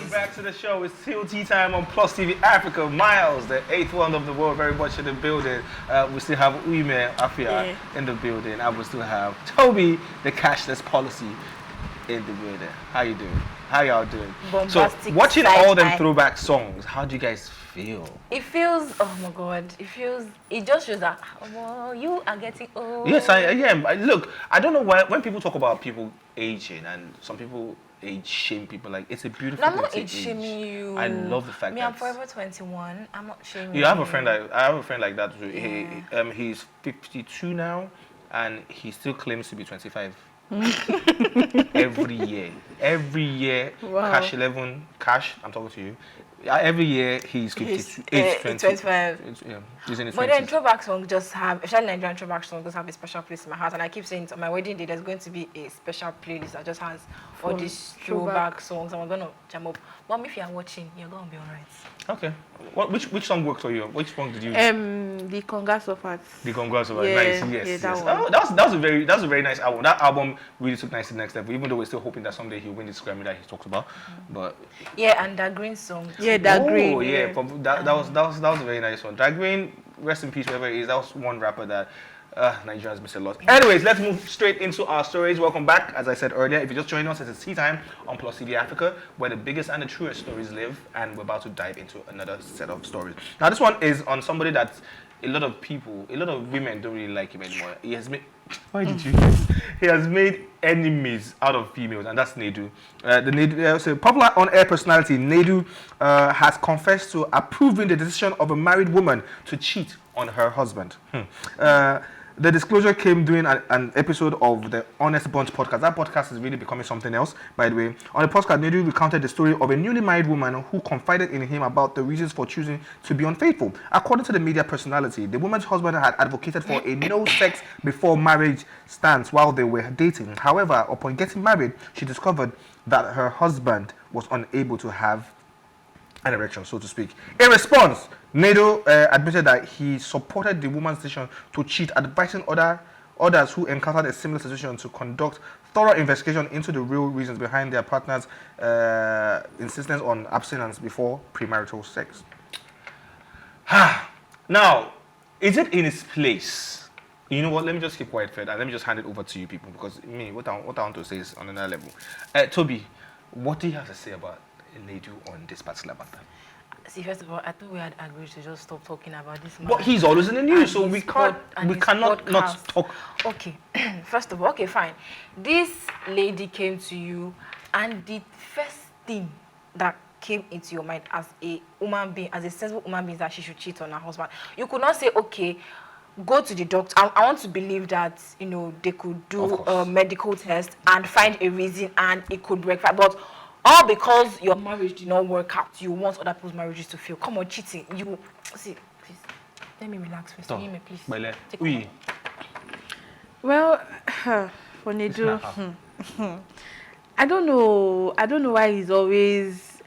Welcome back to the show. It's still tea time on Plus TV Africa. Miles, the eighth wonder of the world, very much in the building. We still have Uime Afia in the building. And we still have Toby, the cashless policy, in the building. How you doing? How y'all doing? Bombastic so, watching all them throwback songs, how do you guys feel? It feels, oh my God, it just shows that, oh, you are getting old. Yes, I am. Look, I don't know why, when people talk about people aging and some people age shame people, like, it's a beautiful thing. I'm not age shaming you. I love the fact that... I'm forever 21. I'm not shaming you. I have a friend like that too. Yeah. He's 52 now, and he still claims to be 25. Every year, wow. Cash 11, Cash, I'm talking to you. Every year he's 52, age 25. Yeah, he's in his 20s. But then throwback songs just have, especially Nigerian throwback songs, just have a special place in my heart. And I keep saying on my wedding day, there's going to be a special playlist that just has all these throwback songs, and we're going to jam up. Mom, if you're watching, you're going to be alright. Okay. Which song worked for you? Which song did you? The Congas of Hearts. The Congas of Hearts. Yeah, nice. yeah, Yes. that Yes. one. Oh, that was a very nice album. That album really took nice to the next level. Even though we're still hoping that someday he'll win this Grammy that he talks about. But yeah, and that Green song. Yeah, that Green. Oh yeah, that was a very nice one. That Green, rest in peace, whoever it is. That was one rapper that Nigerians miss a lot. Anyways, let's move straight into our stories. Welcome back. As I said earlier, if you're just joining us, it's tea time on Plus TV Africa, where the biggest and the truest stories live, and we're about to dive into another set of stories. Now, this one is on somebody that a lot of women don't really like him anymore. He has made... Why did you? He has made enemies out of females, and that's Nedu. So popular on-air personality Nedu has confessed to approving the decision of a married woman to cheat on her husband. The disclosure came during an episode of the Honest Bunch podcast. That podcast is really becoming something else, by the way. On the podcast, Nedu recounted the story of a newly married woman who confided in him about the reasons for choosing to be unfaithful. According to the media personality, the woman's husband had advocated for a no sex before marriage stance while they were dating. However, upon getting married, she discovered that her husband was unable to have an erection, so to speak. In response, Nedu admitted that he supported the woman's decision to cheat, advising others who encountered a similar situation to conduct thorough investigation into the real reasons behind their partner's insistence on abstinence before premarital sex. Now, is it in its place? You know what? Let me just keep quiet, Fred, and let me just hand it over to you people, because what I want to say is on another level. Toby, what do you have to say about Nedu on this particular matter? See, first of all, I thought we had agreed to just stop talking about this man. But he's always in the news, so we cannot not talk. Okay, first of all, okay, fine. This lady came to you, and the first thing that came into your mind as a human being, as a sensible human being, is that she should cheat on her husband. You could not say, okay, go to the doctor. I want to believe that, you know, they could do a medical test and find a reason, and it could rectify. But all because your marriage did not work out, you want other people's marriages to fail. Come on, cheating. You see, please. Let me relax first. Give me, please. Oui. Well, for Nedu, I don't know why he's always.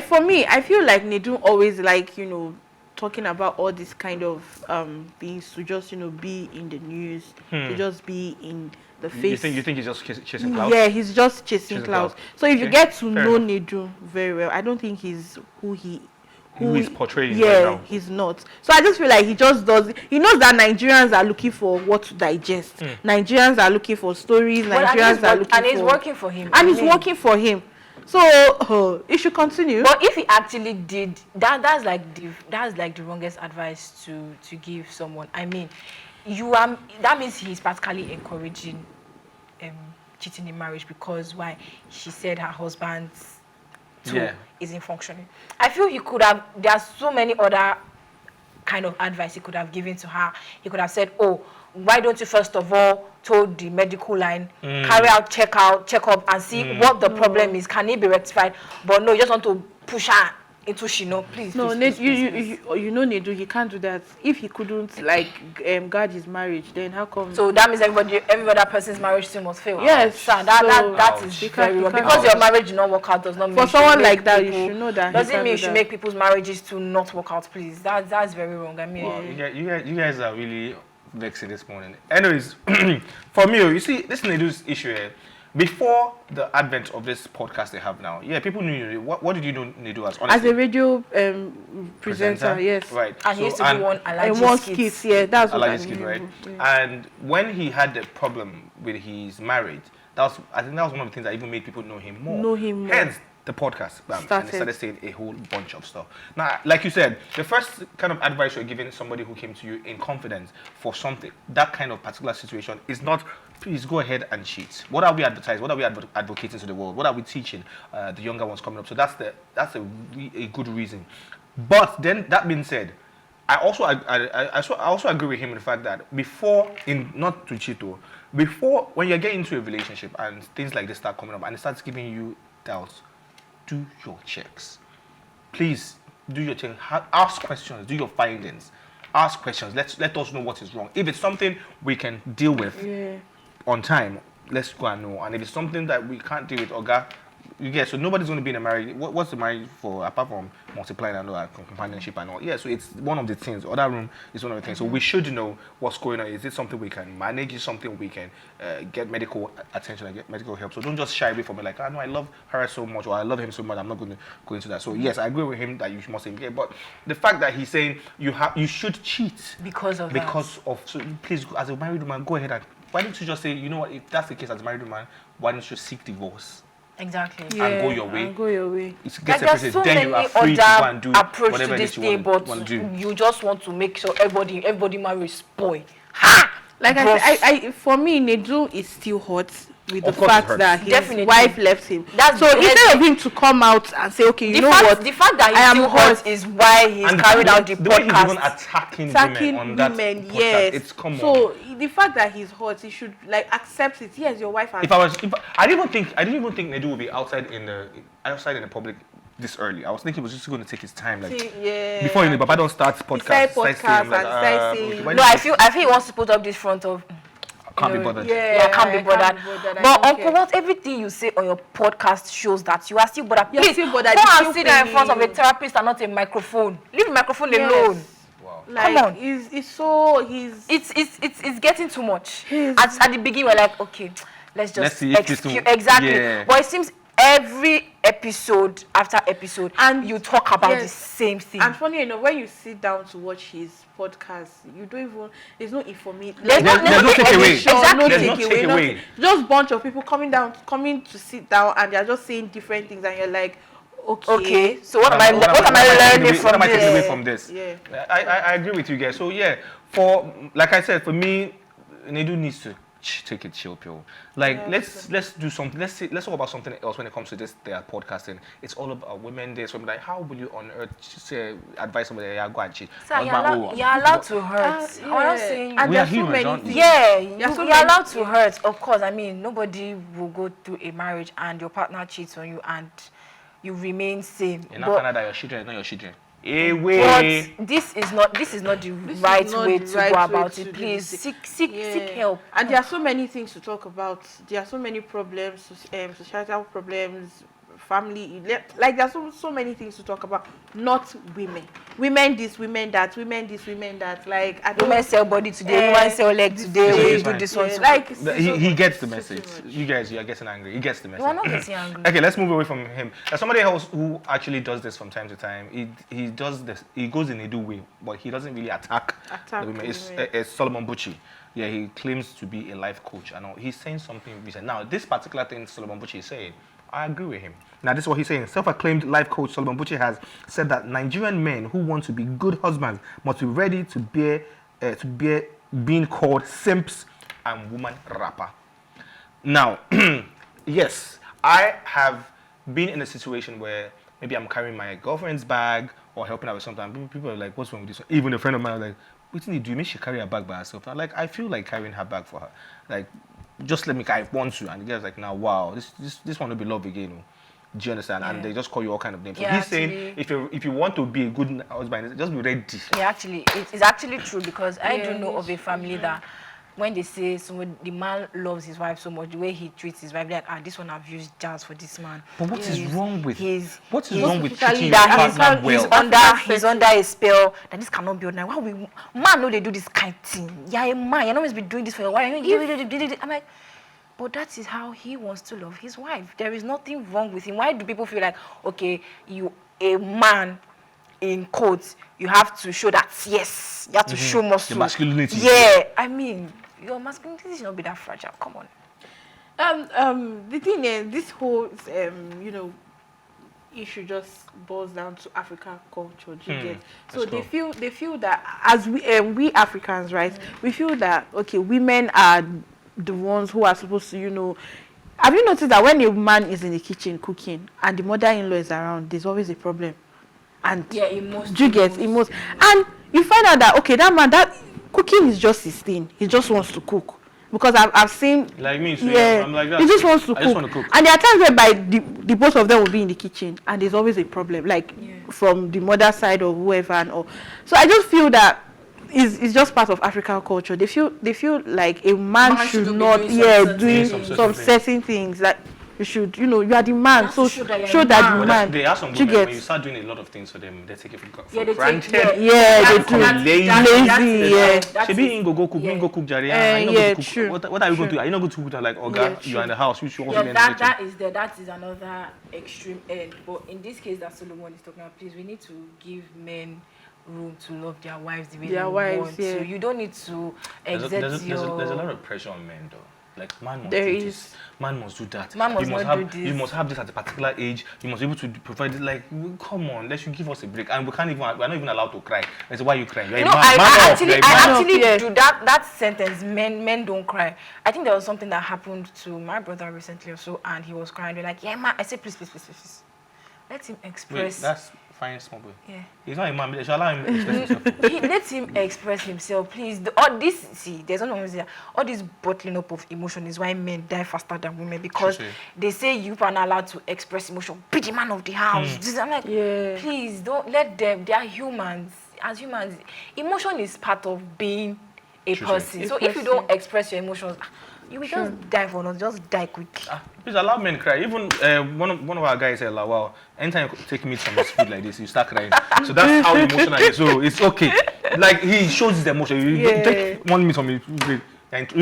For me, I feel like Nedu always like, you know, talking about all this kind of things to just, you know, be in the news, to just be in the face. You think he's just chasing clouds? Yeah, he's just chasing clouds. So if you get to know Nedu very well, I don't think he's who he's portraying right now. He's not. So I just feel like he just does. He knows that Nigerians are looking for what to digest. Nigerians are looking for stories. Nigerians are looking for. And it's working for him. And it's working for him. So it should continue. But if he actually did, that's like the wrongest advice to give someone. I mean, that means he's practically encouraging cheating in marriage, because why? She said her husband's isn't functioning. I feel he could have. There are so many other kind of advice he could have given to her. He could have said, "Oh, why don't you first of all told the medical line, carry out check up, and see what the problem is? Can it be rectified?" But no, you just want to push her into Shino. Please. No, please, you know, Nedu, he can't do that. If he couldn't guard his marriage, then how come? So that means every other person's marriage still must fail. Yes. So that is very wrong. Because your marriage did not work out does not mean for someone like that, you should know that. Doesn't mean you should make people's marriages to not work out. Please, that's very wrong. I mean, you guys are really vexing this morning. Anyways, for me, you see, this Nedu's issue here. before the advent of this podcast they have now, yeah, people knew Nedu. What did you know Nedu as? Honestly? As a radio presenter, yes. Right. And he used to do one And skits, yeah, that's what I Alaji skit, knew. right? Yeah. And when he had the problem with his marriage, I think that was one of the things that even made people know him more. Hence the podcast. And they started saying a whole bunch of stuff. Now, like you said, the first kind of advice you're giving somebody who came to you in confidence for something, that kind of particular situation, is not, please go ahead and cheat. What are we advertising? What are we advocating to the world? What are we teaching the younger ones coming up? So that's a good reason. But then, that being said, I also agree with him in the fact that not to cheat though, before, when you get into a relationship and things like this start coming up and it starts giving you doubts, do your checks. Please do your check. Ask questions. Do your findings. Ask questions. Let us know what is wrong. If it's something we can deal with on time, let's go and know. And if it's something that we can't deal with, you get, so nobody's going to be in a marriage. What's the marriage for apart from multiplying and all, companionship and all? Yeah, so it's one of the things. Other room is one of the things. So we should know what's going on. Is it something we can manage? Is it something we can get medical attention and get medical help? So don't just shy away from it like, no, I love her so much or I love him so much. I'm not going to go into that. So yes, I agree with him that you must engage. But the fact that he's saying you should cheat so please, as a married woman, go ahead and why don't you just say, you know what, if that's the case as a married woman, why don't you seek divorce? Exactly. And go your way. It gets there's so then you are many free to go and other do approach whatever to it this is you thing, want but to do. you just want to make sure everybody marriage spoil. Ha! Like I said, for me, Nedu is still hot with the fact that his wife left him. So instead of him to come out and say, okay, you know what? The fact that he's still hot is why he's carried out the podcast. The way he's even attacking women on that podcast, yes. It's common. So the fact that he's hot, he should like accept it. Yes, your wife has. I didn't even think Nedu would be outside in the public this early. I was thinking he was just going to take his time, like before Papa don't start podcast. No, I feel he wants to put up this front of. Can't be bothered. Yeah, can't be bothered. But Uncle, what everything you say on your podcast shows that you are still bothered. Please, go and sit there in front of a therapist and not a microphone. Leave the microphone alone. Wow. Like, come on. It's getting too much. At the beginning, we're like, okay, let's see exactly. Yeah. But it seems every episode after episode, and you talk about the same thing. And funny enough, when you sit down to watch his podcast, you don't even, there's no information. There's no takeaway. Exactly. There's no takeaway. Just bunch of people coming to sit down, and they're just saying different things, and you're like, okay. So what am I learning from this? What am I taking away from this? Yeah. I agree with you guys. So yeah, like I said, for me, Nedu needs to take a chill pill. Like let's do something. Let's talk about something else when it comes to this podcasting. It's all about women. There's something like, how will you on earth say advise somebody go and cheat? So you're allowed to hurt. I'm not saying and we are so humans, many aren't we? Yeah, you're allowed to hurt. Of course, I mean nobody will go through a marriage and your partner cheats on you and you remain sane. In Canada, your children is not your children. But this is not the right way to go about it. Please seek help. And there are so many things to talk about. There are so many problems, societal problems, family. Like there are so many things to talk about. Not women. Women this, women that. Women this, women that. Like women sell body today. Women sell leg today. We do this one. Like he gets the message. You guys, you are getting angry. He gets the message. We're not getting angry. Okay, let's move away from him. There's somebody else who actually does this from time to time. He does this. He goes in a Nedu way, but he doesn't really attack the women. It's Solomon Buchi. Yeah, he claims to be a life coach and all. He's saying something recent. Now, this particular thing Solomon Buchi is saying, I agree with him. Now, this is what he's saying. Self-acclaimed life coach Solomon Buchi has said that Nigerian men who want to be good husbands must be ready to bear being called simps and woman rapper. Now, yes, I have been in a situation where maybe I'm carrying my girlfriend's bag or helping her with something. People are like, what's wrong with this one? Even a friend of mine was like, what do you mean she carry her bag by herself? I'm like, I feel like carrying her bag for her. Like, just let me, I want to. And the guy's like, now, wow, this one will be love again. No? Do you understand? Yeah. And they just call you all kind of names. So he's saying, if you want to be a good husband, just be ready. Yeah, actually, it's actually true because I do know of a family that when they say the man loves his wife so much, the way he treats his wife, like, this one I've used jazz for this man. But what is wrong with treating your partner well? He's under a spell that this cannot be ordinary. Man know they do this kind of thing. Yeah, a man, you're not supposed to be doing this for your wife. I'm like, But that is how he wants to love his wife. There is nothing wrong with him. Why do people feel like, okay, you a man in quotes, you have to show that, yes, you have to show muscle. The masculinity. Yeah, I mean, your masculinity should not be that fragile. Come on. The thing is, this whole issue just boils down to African culture. Do you get? So they feel that as we Africans, right? We feel that okay, women are the ones who are supposed to, Have you noticed that when a man is in the kitchen cooking and the mother-in-law is around, there's always a problem? And yeah, it must. Do you get? It must. And you find out that okay, that man, that cooking is just his thing. He just wants to cook. Because I've seen like me, so yeah, I'm like that. He just wants to I just want to cook. And there are times whereby the both of them will be in the kitchen and there's always a problem, like from the mother side or whoever and all. So I just feel that it's just part of African culture. They feel like a man should not doing some certain things. Like you should, you are the man, so show that you're man. They are some women, when you start doing a lot of things for them, they take it for granted. They do. Lazy. She be go cook, go cook, Jari. True. What are you going to do? Are you not going to cook? Like, you are in the house. You should also be in the kitchen. That is another extreme end. But in this case that Solomon is talking about, please, we need to give men room to love their wives the way they want. So you don't need to exert there's a lot of pressure on men, though. Like, man must do this. Man must do that. Man must not do this. You must have this at a particular age. You must be able to provide it. Like, come on, let you give us a break. And we're not even allowed to cry. That's why you cry. You're I actually do that sentence. Men don't cry. I think there was something that happened to my brother recently or so, and he was crying. They're like, yeah, man. I said, please. Let him express. Wait, that's fine, small boy. Yeah. He's not a man. They should allow him to express himself. Let him express himself, please. There's no one there. All this bottling up of emotion is why men die faster than women, because they say you are not allowed to express emotion. Be the man of the house. I'm like, please don't let them. They are humans. As humans, emotion is part of being a person. So if you don't express your emotions, you will just die for nothing. Just die quick. Please allow men cry. Even one of our guys said, like, wow, anytime you take me to some food like this, you start crying. So that's how emotional it is. So it's okay. Like, he shows his emotion. You take 1 minute from me. Let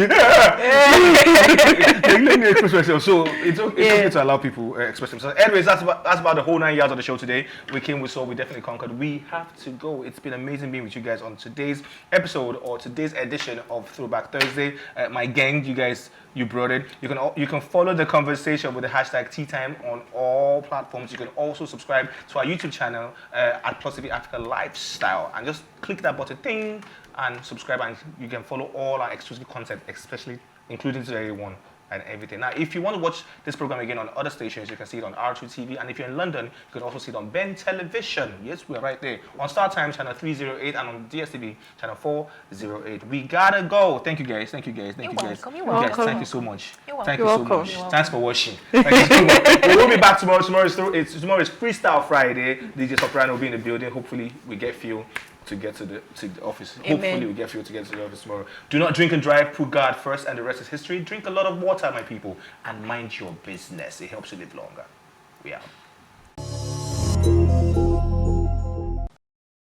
me express myself. So it's okay to allow people express themselves. Anyways, that's about the whole 9 yards of the show today. We came, we saw, we definitely conquered. We have to go. It's been amazing being with you guys on today's episode or today's edition of Throwback Thursday. My gang, you brought it. You can follow the conversation with the hashtag #TeaTime on all platforms. You can also subscribe to our YouTube channel at PlusTvAfrica Lifestyle, and just click that button thing and subscribe, and you can follow all our exclusive content, especially including today's one and everything. Now, if you want to watch this program again on other stations, you can see it on R2 TV, and if you're in London, you can also see it on Ben Television. Yes, we're right there on Star Times channel 308 and on DSTV channel 408. We gotta go. Thank you guys. Thank you guys. Thank you guys. You're welcome. Thank you so much. Thank you so much. Thanks for watching. Thank you so much. We will be back tomorrow. Tomorrow is Freestyle Friday. DJ Soprano will be in the building. Hopefully, we get fuel to get to the office. Amen. Hopefully we get fuel to get to the office tomorrow. Do not drink and drive. Put God first, and the rest is history. Drink a lot of water, my people, and mind your business. It helps you live longer. We out.